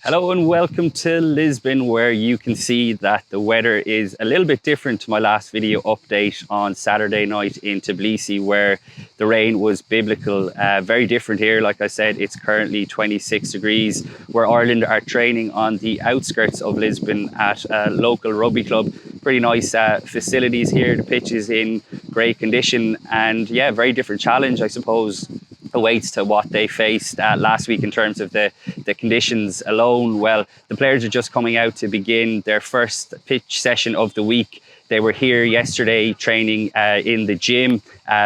Hello and welcome to Lisbon, where you can see that the weather is a little bit different to my last video update on Saturday night in Tbilisi, where the rain was biblical. Very different here. Like I said, it's currently 26 degrees, where Ireland are training on the outskirts of Lisbon at a local rugby club. Pretty nice facilities here. The pitch is in great condition, and yeah, very different challenge, I suppose, awaits to what they faced last week in terms of the conditions alone. Well, the players are just coming out to begin their first pitch session of the week. They were here yesterday training in the gym,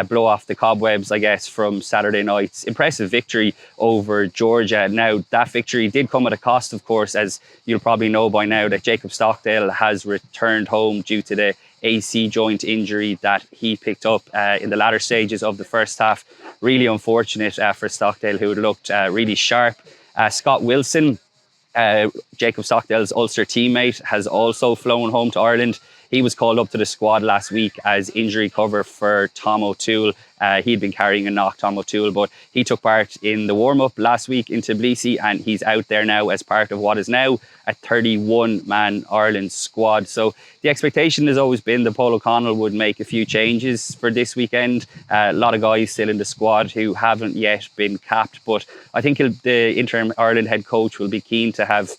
blow off the cobwebs, I guess, from Saturday night's impressive victory over Georgia. Now, that victory did come at a cost, of course, as you'll probably know by now that Jacob Stockdale has returned home due to the AC joint injury that he picked up in the latter stages of the first half. Really unfortunate for Stockdale, who had looked really sharp. Scott Wilson, Jacob Stockdale's Ulster teammate, has also flown home to Ireland. He was called up to the squad last week as injury cover for Tom O'Toole. He'd been carrying a knock, Tom O'Toole, but he took part in the warm-up last week in Tbilisi, and he's out there now as part of what is now a 31-man Ireland squad. So the expectation has always been that Paul O'Connell would make a few changes for this weekend. A lot of guys still in the squad who haven't yet been capped, but I think the interim Ireland head coach will be keen to have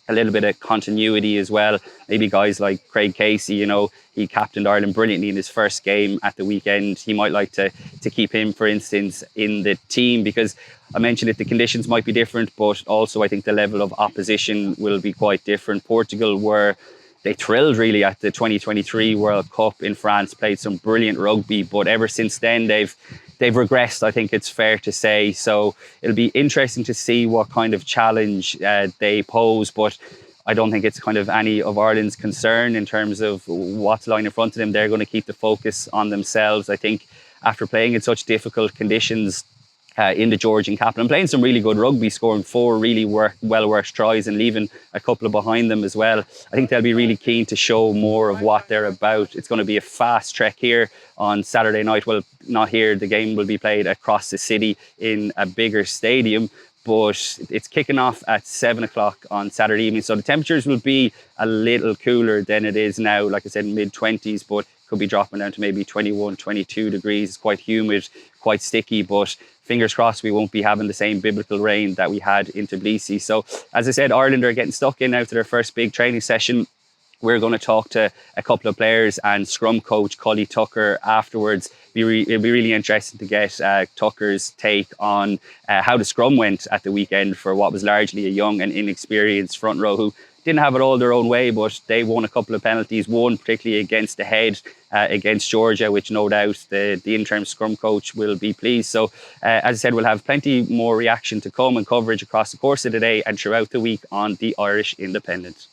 a little bit of continuity as well. Maybe guys like Craig Casey, you know, he captained Ireland brilliantly in his first game at the weekend. He might like to keep him, for instance, in the team, because I mentioned it, the conditions might be different, but also I think the level of opposition will be quite different. Portugal they thrilled really at the 2023 World Cup in France, played some brilliant rugby, but ever since then they've regressed, I think it's fair to say. So it'll be interesting to see what kind of challenge they pose, but I don't think it's kind of any of Ireland's concern in terms of what's lying in front of them. They're going to keep the focus on themselves. I think after playing in such difficult conditions in the Georgian capital and playing some really good rugby, scoring 4 really well-worked tries and leaving a couple of behind them as well, I think they'll be really keen to show more of what they're about. It's going to be a fast trek here on Saturday night. Well, not here. The game will be played across the city in a bigger stadium, but it's kicking off at 7 o'clock on Saturday evening. So the temperatures will be a little cooler than it is now. Like I said, mid-20s, but could be dropping down to maybe 21, 22 degrees. It's quite humid, quite sticky, but fingers crossed we won't be having the same biblical rain that we had in Tbilisi. So as I said, Ireland are getting stuck in now to their first big training session. We're going to talk to a couple of players and scrum coach Cully Tucker afterwards. It'll be really interesting to get Tucker's take on how the scrum went at the weekend for what was largely a young and inexperienced front row who didn't have it all their own way, but they won a couple of penalties, one particularly against the head against Georgia, which no doubt the interim scrum coach will be pleased. So as I said, we'll have plenty more reaction to come and coverage across the course of the day and throughout the week on the Irish Independent.